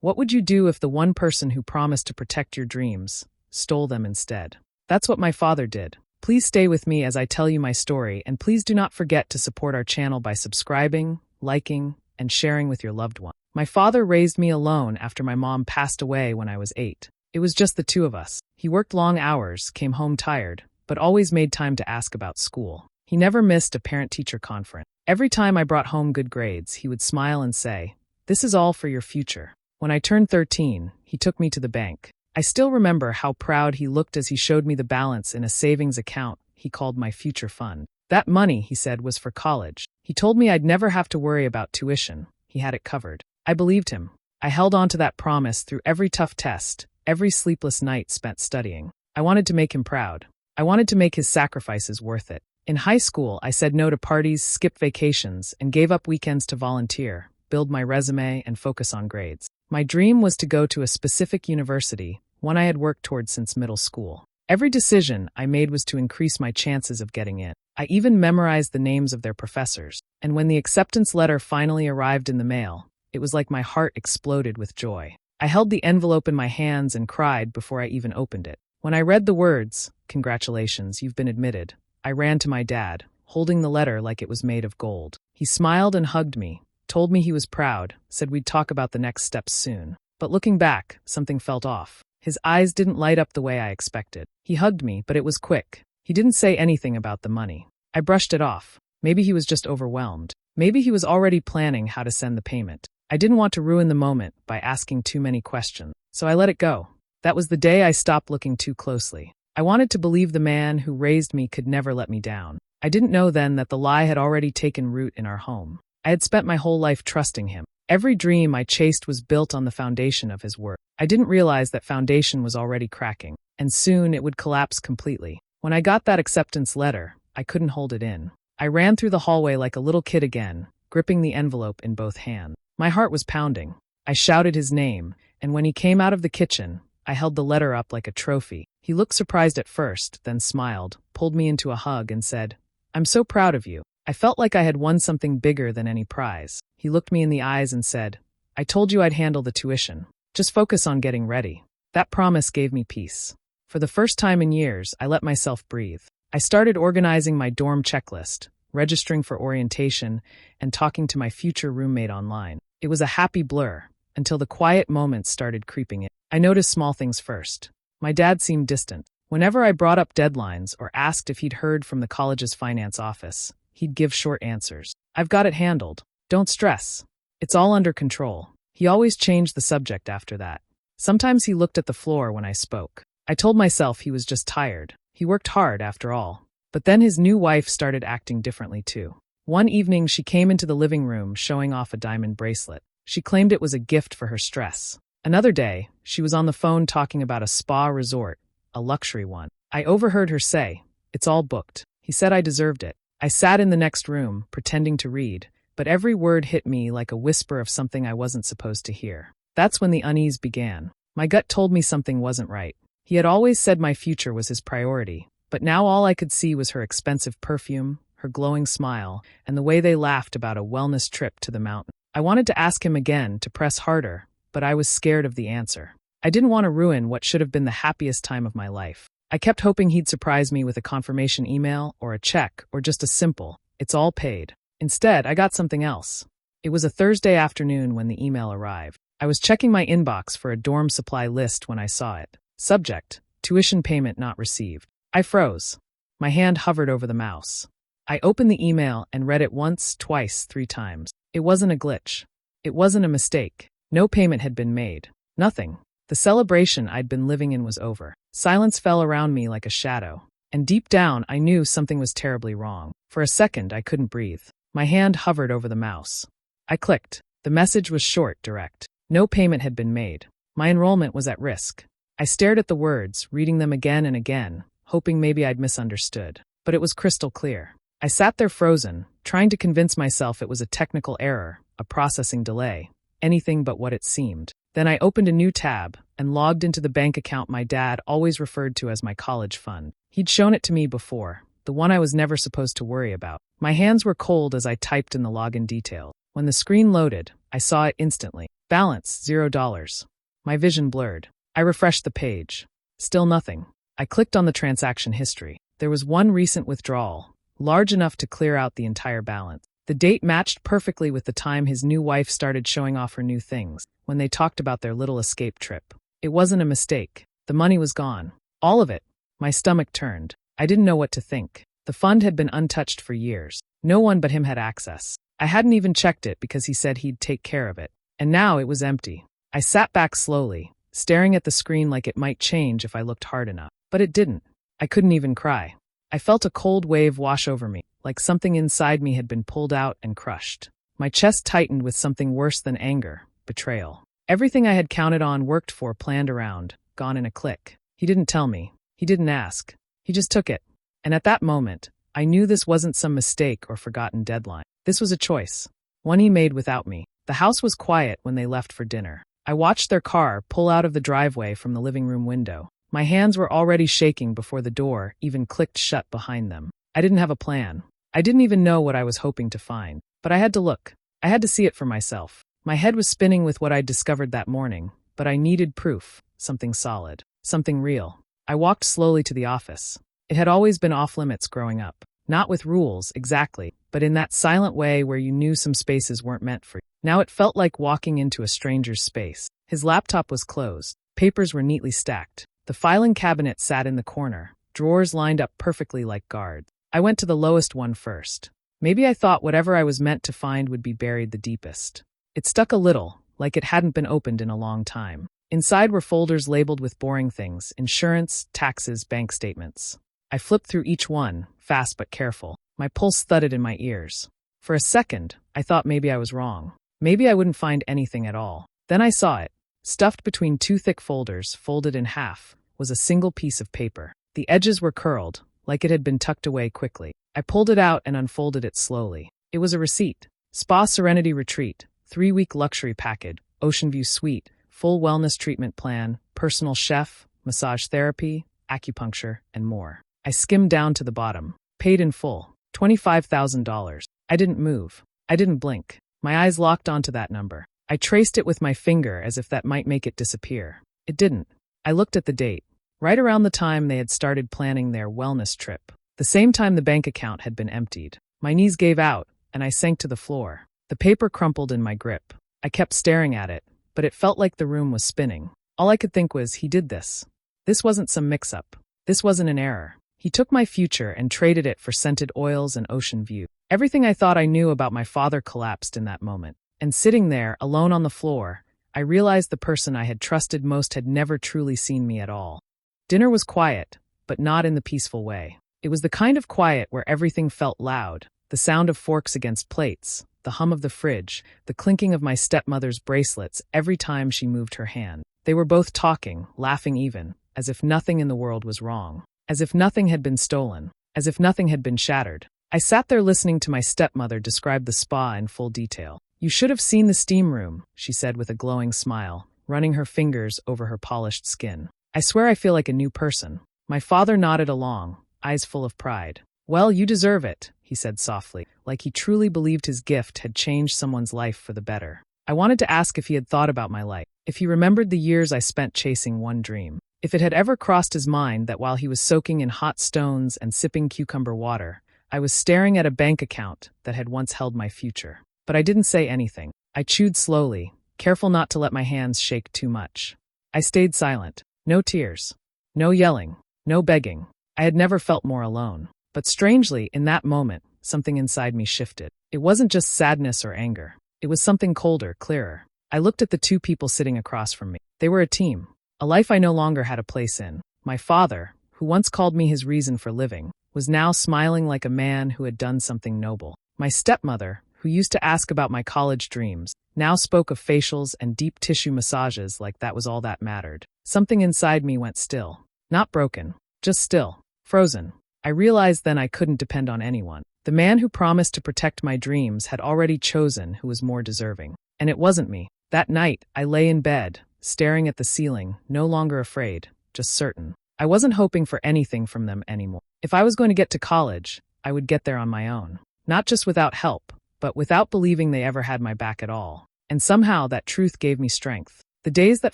What would you do if the one person who promised to protect your dreams stole them instead? That's what my father did. Please stay with me as I tell you my story, and please do not forget to support our channel by subscribing, liking, and sharing with your loved one. My father raised me alone after my mom passed away when I was 8. It was just the two of us. He worked long hours, came home tired, but always made time to ask about school. He never missed a parent-teacher conference. Every time I brought home good grades, he would smile and say, "This is all for your future." When I turned 13, he took me to the bank. I still remember how proud he looked as he showed me the balance in a savings account he called my future fund. That money, he said, was for college. He told me I'd never have to worry about tuition. He had it covered. I believed him. I held on to that promise through every tough test, every sleepless night spent studying. I wanted to make him proud. I wanted to make his sacrifices worth it. In high school, I said no to parties, skipped vacations, and gave up weekends to volunteer, build my resume, and focus on grades. My dream was to go to a specific university, one I had worked towards since middle school. Every decision I made was to increase my chances of getting in. I even memorized the names of their professors. And when the acceptance letter finally arrived in the mail, it was like my heart exploded with joy. I held the envelope in my hands and cried before I even opened it. When I read the words, "Congratulations, you've been admitted," I ran to my dad, holding the letter like it was made of gold. He smiled and hugged me, told me he was proud, said we'd talk about the next steps soon. But looking back, something felt off. His eyes didn't light up the way I expected. He hugged me, but it was quick. He didn't say anything about the money. I brushed it off. Maybe he was just overwhelmed. Maybe he was already planning how to send the payment. I didn't want to ruin the moment by asking too many questions, so I let it go. That was the day I stopped looking too closely. I wanted to believe the man who raised me could never let me down. I didn't know then that the lie had already taken root in our home. I had spent my whole life trusting him. Every dream I chased was built on the foundation of his work. I didn't realize that foundation was already cracking, and soon it would collapse completely. When I got that acceptance letter, I couldn't hold it in. I ran through the hallway like a little kid again, gripping the envelope in both hands. My heart was pounding. I shouted his name, and when he came out of the kitchen, I held the letter up like a trophy. He looked surprised at first, then smiled, pulled me into a hug, and said, "I'm so proud of you." I felt like I had won something bigger than any prize. He looked me in the eyes and said, "I told you I'd handle the tuition. Just focus on getting ready." That promise gave me peace. For the first time in years, I let myself breathe. I started organizing my dorm checklist, registering for orientation, and talking to my future roommate online. It was a happy blur, until the quiet moments started creeping in. I noticed small things first. My dad seemed distant. Whenever I brought up deadlines or asked if he'd heard from the college's finance office, he'd give short answers. "I've got it handled. Don't stress. It's all under control." He always changed the subject after that. Sometimes he looked at the floor when I spoke. I told myself he was just tired. He worked hard after all. But then his new wife started acting differently too. One evening she came into the living room showing off a diamond bracelet. She claimed it was a gift for her stress. Another day, she was on the phone talking about a spa resort, a luxury one. I overheard her say, "It's all booked." He said I deserved it. I sat in the next room, pretending to read, but every word hit me like a whisper of something I wasn't supposed to hear. That's when the unease began. My gut told me something wasn't right. He had always said my future was his priority, but now all I could see was her expensive perfume, her glowing smile, and the way they laughed about a wellness trip to the mountain. I wanted to ask him again, to press harder, but I was scared of the answer. I didn't want to ruin what should have been the happiest time of my life. I kept hoping he'd surprise me with a confirmation email, or a check, or just a simple, "It's all paid." Instead, I got something else. It was a Thursday afternoon when the email arrived. I was checking my inbox for a dorm supply list when I saw it. Subject, "Tuition payment not received." I froze. My hand hovered over the mouse. I opened the email and read it once, twice, 3 times. It wasn't a glitch. It wasn't a mistake. No payment had been made. Nothing. The celebration I'd been living in was over. Silence fell around me like a shadow. And deep down, I knew something was terribly wrong. For a second, I couldn't breathe. My hand hovered over the mouse. I clicked. The message was short, direct. No payment had been made. My enrollment was at risk. I stared at the words, reading them again and again, hoping maybe I'd misunderstood. But it was crystal clear. I sat there frozen, trying to convince myself it was a technical error, a processing delay, anything but what it seemed. Then I opened a new tab and logged into the bank account my dad always referred to as my college fund. He'd shown it to me before, the one I was never supposed to worry about. My hands were cold as I typed in the login details. When the screen loaded, I saw it instantly. Balance, $0. My vision blurred. I refreshed the page. Still nothing. I clicked on the transaction history. There was one recent withdrawal, large enough to clear out the entire balance. The date matched perfectly with the time his new wife started showing off her new things, when they talked about their little escape trip. It wasn't a mistake. The money was gone. All of it. My stomach turned. I didn't know what to think. The fund had been untouched for years. No one but him had access. I hadn't even checked it because he said he'd take care of it. And now it was empty. I sat back slowly, staring at the screen like it might change if I looked hard enough. But it didn't. I couldn't even cry. I felt a cold wave wash over me, like something inside me had been pulled out and crushed. My chest tightened with something worse than anger, betrayal. Everything I had counted on, worked for, planned around, gone in a click. He didn't tell me. He didn't ask. He just took it. And at that moment, I knew this wasn't some mistake or forgotten deadline. This was a choice. One he made without me. The house was quiet when they left for dinner. I watched their car pull out of the driveway from the living room window. My hands were already shaking before the door even clicked shut behind them. I didn't have a plan. I didn't even know what I was hoping to find. But I had to look. I had to see it for myself. My head was spinning with what I'd discovered that morning, but I needed proof, something solid, something real. I walked slowly to the office. It had always been off-limits growing up. Not with rules, exactly, but in that silent way where you knew some spaces weren't meant for you. Now it felt like walking into a stranger's space. His laptop was closed. Papers were neatly stacked. The filing cabinet sat in the corner, drawers lined up perfectly like guards. I went to the lowest one first. Maybe I thought whatever I was meant to find would be buried the deepest. It stuck a little, like it hadn't been opened in a long time. Inside were folders labeled with boring things: insurance, taxes, bank statements. I flipped through each one, fast but careful. My pulse thudded in my ears. For a second, I thought maybe I was wrong. Maybe I wouldn't find anything at all. Then I saw it. Stuffed between two thick folders, folded in half, was a single piece of paper. The edges were curled, like it had been tucked away quickly. I pulled it out and unfolded it slowly. It was a receipt. Spa Serenity Retreat, 3-week luxury package, Ocean View Suite, full wellness treatment plan, personal chef, massage therapy, acupuncture, and more. I skimmed down to the bottom. Paid in full. $25,000. I didn't move. I didn't blink. My eyes locked onto that number. I traced it with my finger as if that might make it disappear. It didn't. I looked at the date. Right around the time they had started planning their wellness trip. The same time the bank account had been emptied. My knees gave out, and I sank to the floor. The paper crumpled in my grip. I kept staring at it, but it felt like the room was spinning. All I could think was, he did this. This wasn't some mix-up. This wasn't an error. He took my future and traded it for scented oils and ocean view. Everything I thought I knew about my father collapsed in that moment. And sitting there, alone on the floor, I realized the person I had trusted most had never truly seen me at all. Dinner was quiet, but not in the peaceful way. It was the kind of quiet where everything felt loud. The sound of forks against plates, the hum of the fridge, the clinking of my stepmother's bracelets every time she moved her hand. They were both talking, laughing even, as if nothing in the world was wrong. As if nothing had been stolen, as if nothing had been shattered. I sat there listening to my stepmother describe the spa in full detail. "You should have seen the steam room," she said with a glowing smile, running her fingers over her polished skin. "I swear I feel like a new person." My father nodded along, eyes full of pride. "Well, you deserve it," he said softly, like he truly believed his gift had changed someone's life for the better. I wanted to ask if he had thought about my life, if he remembered the years I spent chasing one dream. If it had ever crossed his mind that while he was soaking in hot stones and sipping cucumber water, I was staring at a bank account that had once held my future. But I didn't say anything. I chewed slowly, careful not to let my hands shake too much. I stayed silent. No tears. No yelling. No begging. I had never felt more alone. But strangely, in that moment, something inside me shifted. It wasn't just sadness or anger. It was something colder, clearer. I looked at the two people sitting across from me. They were a team. A life I no longer had a place in. My father, who once called me his reason for living, was now smiling like a man who had done something noble. My stepmother, who used to ask about my college dreams, now spoke of facials and deep tissue massages like that was all that mattered. Something inside me went still. Not broken, just still. Frozen. I realized then I couldn't depend on anyone. The man who promised to protect my dreams had already chosen who was more deserving. And it wasn't me. That night, I lay in bed, staring at the ceiling, no longer afraid, just certain. I wasn't hoping for anything from them anymore. If I was going to get to college, I would get there on my own. Not just without help, but without believing they ever had my back at all. And somehow that truth gave me strength. The days that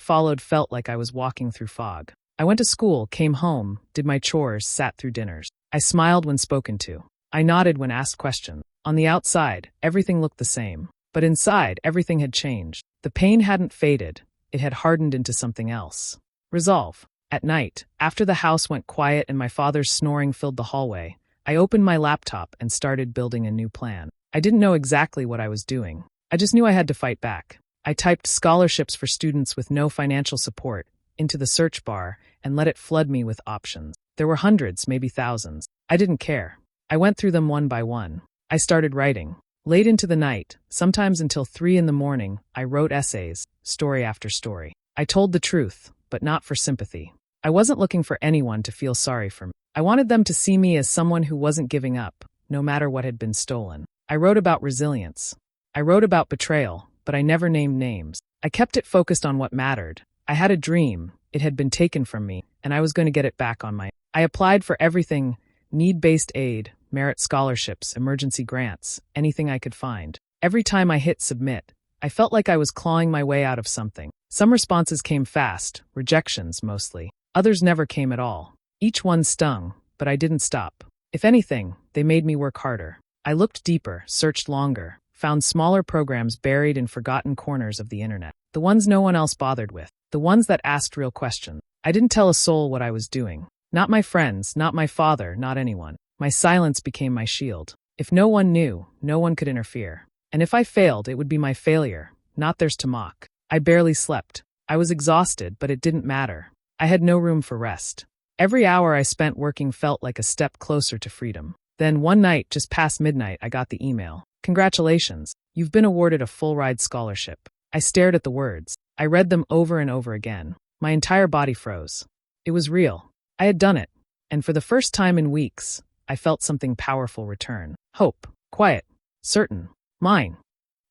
followed felt like I was walking through fog. I went to school, came home, did my chores, sat through dinners. I smiled when spoken to. I nodded when asked questions. On the outside, everything looked the same. But inside, everything had changed. The pain hadn't faded. It had hardened into something else. Resolve. At night, after the house went quiet and my father's snoring filled the hallway, I opened my laptop and started building a new plan. I didn't know exactly what I was doing. I just knew I had to fight back. I typed scholarships for students with no financial support into the search bar and let it flood me with options. There were hundreds, maybe thousands. I didn't care. I went through them one by one. I started writing. Late into the night, sometimes until 3 a.m, I wrote essays, story after story. I told the truth, but not for sympathy. I wasn't looking for anyone to feel sorry for me. I wanted them to see me as someone who wasn't giving up, no matter what had been stolen. I wrote about resilience. I wrote about betrayal, but I never named names. I kept it focused on what mattered. I had a dream. It had been taken from me, and I was going to get it back on my own. I applied for everything: need-based aid, merit scholarships, emergency grants, anything I could find. Every time I hit submit, I felt like I was clawing my way out of something. Some responses came fast, rejections mostly. Others never came at all. Each one stung, but I didn't stop. If anything, they made me work harder. I looked deeper, searched longer, found smaller programs buried in forgotten corners of the internet. The ones no one else bothered with. The ones that asked real questions. I didn't tell a soul what I was doing. Not my friends, not my father, not anyone. My silence became my shield. If no one knew, no one could interfere. And if I failed, it would be my failure, not theirs to mock. I barely slept. I was exhausted, but it didn't matter. I had no room for rest. Every hour I spent working felt like a step closer to freedom. Then one night, just past midnight, I got the email. Congratulations, you've been awarded a full-ride scholarship. I stared at the words. I read them over and over again. My entire body froze. It was real. I had done it. And for the first time in weeks, I felt something powerful return. Hope. Quiet. Certain. Mine.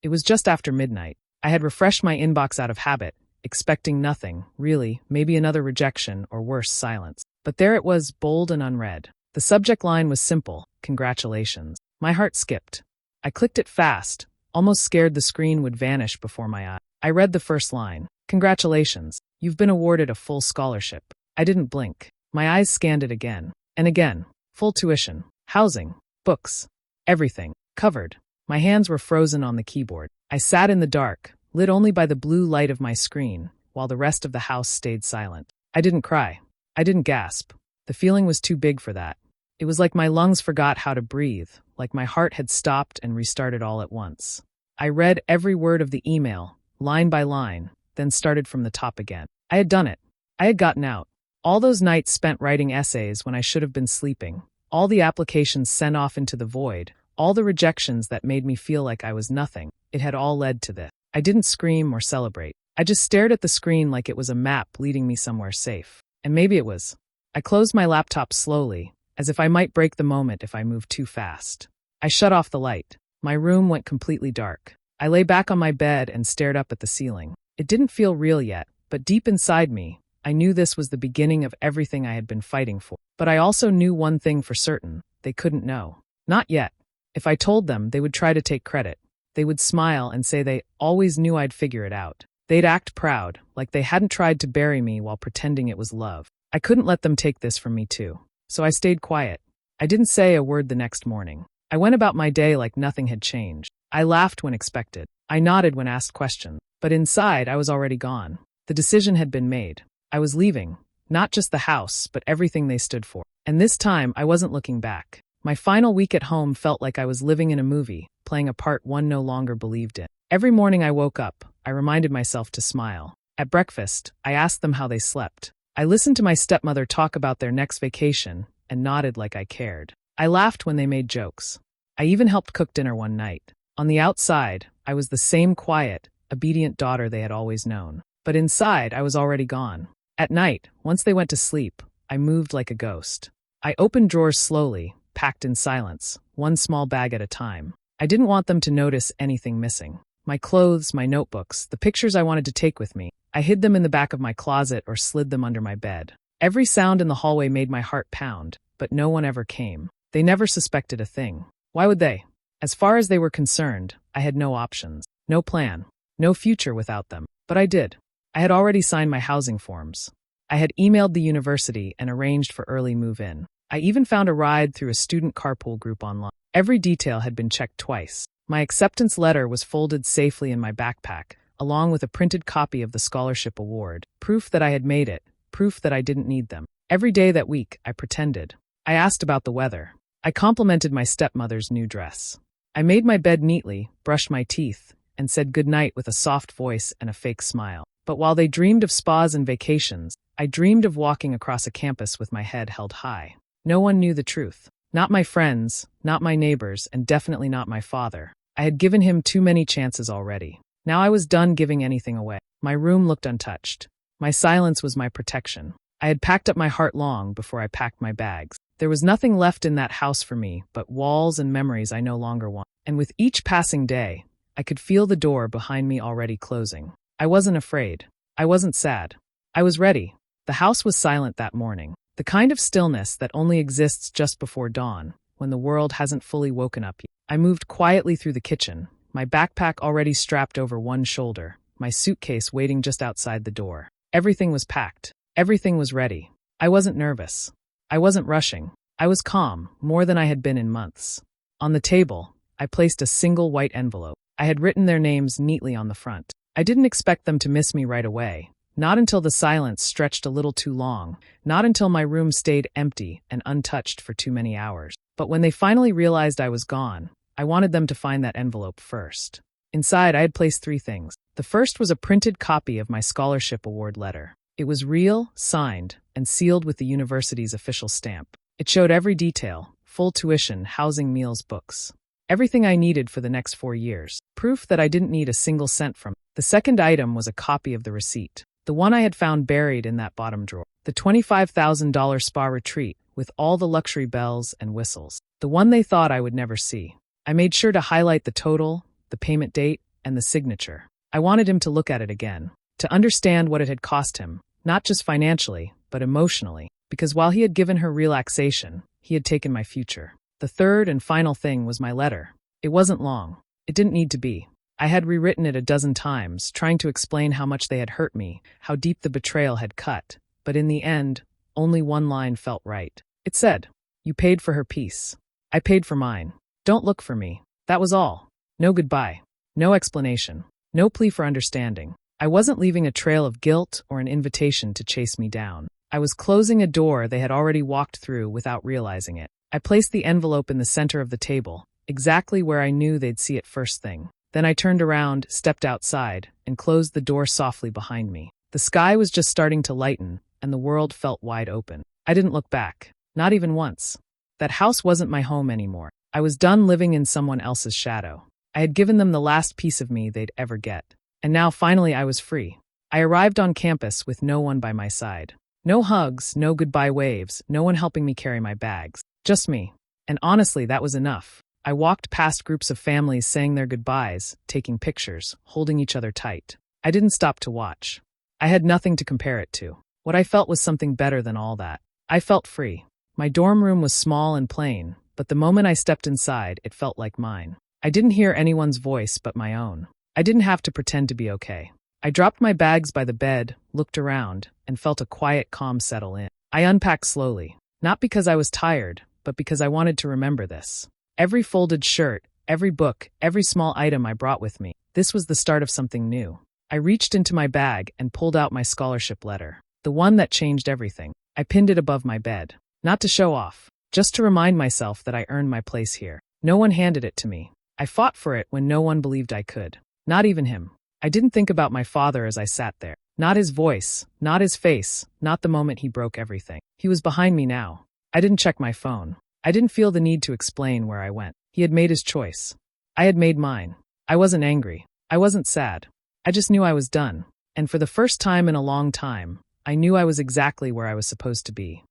It was just after midnight. I had refreshed my inbox out of habit, expecting nothing, really, maybe another rejection or worse, silence. But there it was, bold and unread. The subject line was simple: congratulations. My heart skipped. I clicked it fast, almost scared the screen would vanish before my eyes. I read the first line. Congratulations. You've been awarded a full scholarship. I didn't blink. My eyes scanned it again. And again. Full tuition. Housing. Books. Everything. Covered. My hands were frozen on the keyboard. I sat in the dark, lit only by the blue light of my screen, while the rest of the house stayed silent. I didn't cry. I didn't gasp. The feeling was too big for that. It was like my lungs forgot how to breathe, like my heart had stopped and restarted all at once. I read every word of the email, line by line, then started from the top again. I had done it. I had gotten out. All those nights spent writing essays when I should have been sleeping. All the applications sent off into the void. All the rejections that made me feel like I was nothing. It had all led to this. I didn't scream or celebrate. I just stared at the screen like it was a map leading me somewhere safe. And maybe it was. I closed my laptop slowly, as if I might break the moment if I moved too fast. I shut off the light. My room went completely dark. I lay back on my bed and stared up at the ceiling. It didn't feel real yet, but deep inside me, I knew this was the beginning of everything I had been fighting for. But I also knew one thing for certain: they couldn't know. Not yet. If I told them, they would try to take credit. They would smile and say they always knew I'd figure it out. They'd act proud, like they hadn't tried to bury me while pretending it was love. I couldn't let them take this from me too. So I stayed quiet. I didn't say a word the next morning. I went about my day like nothing had changed. I laughed when expected. I nodded when asked questions. But inside, I was already gone. The decision had been made. I was leaving. Not just the house, but everything they stood for. And this time, I wasn't looking back. My final week at home felt like I was living in a movie, playing a part one no longer believed in. Every morning I woke up, I reminded myself to smile. At breakfast, I asked them how they slept. I listened to my stepmother talk about their next vacation and nodded like I cared. I laughed when they made jokes. I even helped cook dinner one night. On the outside, I was the same quiet, obedient daughter they had always known. But inside, I was already gone. At night, once they went to sleep, I moved like a ghost. I opened drawers slowly, packed in silence, one small bag at a time. I didn't want them to notice anything missing. My clothes, my notebooks, the pictures I wanted to take with me. I hid them in the back of my closet or slid them under my bed. Every sound in the hallway made my heart pound, but no one ever came. They never suspected a thing. Why would they? As far as they were concerned, I had no options, no plan. no future without them. But I did. I had already signed my housing forms. I had emailed the university and arranged for early move-in. I even found a ride through a student carpool group online. Every detail had been checked twice. My acceptance letter was folded safely in my backpack, along with a printed copy of the scholarship award, proof that I had made it, proof that I didn't need them. Every day that week, I pretended. I asked about the weather. I complimented my stepmother's new dress. I made my bed neatly, brushed my teeth, and said goodnight with a soft voice and a fake smile. But while they dreamed of spas and vacations, I dreamed of walking across a campus with my head held high. No one knew the truth. Not my friends, not my neighbors, and definitely not my father. I had given him too many chances already. Now I was done giving anything away. My room looked untouched. My silence was my protection. I had packed up my heart long before I packed my bags. There was nothing left in that house for me but walls and memories I no longer want. And with each passing day, I could feel the door behind me already closing. I wasn't afraid. I wasn't sad. I was ready. The house was silent that morning. The kind of stillness that only exists just before dawn, when the world hasn't fully woken up yet. I moved quietly through the kitchen, my backpack already strapped over one shoulder, my suitcase waiting just outside the door. Everything was packed. Everything was ready. I wasn't nervous. I wasn't rushing. I was calm, more than I had been in months. On the table, I placed a single white envelope. I had written their names neatly on the front. I didn't expect them to miss me right away. Not until the silence stretched a little too long, not until my room stayed empty and untouched for too many hours. But when they finally realized I was gone, I wanted them to find that envelope first. Inside, I had placed 3 things. The first was a printed copy of my scholarship award letter. It was real, signed, and sealed with the university's official stamp. It showed every detail: full tuition, housing, meals, books. Everything I needed for the next 4 years. Proof that I didn't need a single cent from it. The second item was a copy of the receipt. The one I had found buried in that bottom drawer. The $25,000 spa retreat with all the luxury bells and whistles. The one they thought I would never see. I made sure to highlight the total, the payment date, and the signature. I wanted him to look at it again, to understand what it had cost him, not just financially, but emotionally, because while he had given her relaxation, he had taken my future. The third and final thing was my letter. It wasn't long. It didn't need to be. I had rewritten it a dozen times, trying to explain how much they had hurt me, how deep the betrayal had cut, but in the end, only one line felt right. It said, "You paid for her peace. I paid for mine. Don't look for me." That was all. No goodbye. No explanation. No plea for understanding. I wasn't leaving a trail of guilt or an invitation to chase me down. I was closing a door they had already walked through without realizing it. I placed the envelope in the center of the table, exactly where I knew they'd see it first thing. Then I turned around, stepped outside, and closed the door softly behind me. The sky was just starting to lighten, and the world felt wide open. I didn't look back. Not even once. That house wasn't my home anymore. I was done living in someone else's shadow. I had given them the last piece of me they'd ever get. And now finally I was free. I arrived on campus with no one by my side. No hugs, no goodbye waves, no one helping me carry my bags. Just me. And honestly, that was enough. I walked past groups of families saying their goodbyes, taking pictures, holding each other tight. I didn't stop to watch. I had nothing to compare it to. What I felt was something better than all that. I felt free. My dorm room was small and plain, but the moment I stepped inside, it felt like mine. I didn't hear anyone's voice but my own. I didn't have to pretend to be okay. I dropped my bags by the bed, looked around, and felt a quiet calm settle in. I unpacked slowly, not because I was tired, but because I wanted to remember this. Every folded shirt, every book, every small item I brought with me. This was the start of something new. I reached into my bag and pulled out my scholarship letter. The one that changed everything. I pinned it above my bed. Not to show off, just to remind myself that I earned my place here. No one handed it to me. I fought for it when no one believed I could. Not even him. I didn't think about my father as I sat there. Not his voice, not his face, not the moment he broke everything. He was behind me now. I didn't check my phone. I didn't feel the need to explain where I went. He had made his choice. I had made mine. I wasn't angry. I wasn't sad. I just knew I was done. And for the first time in a long time, I knew I was exactly where I was supposed to be.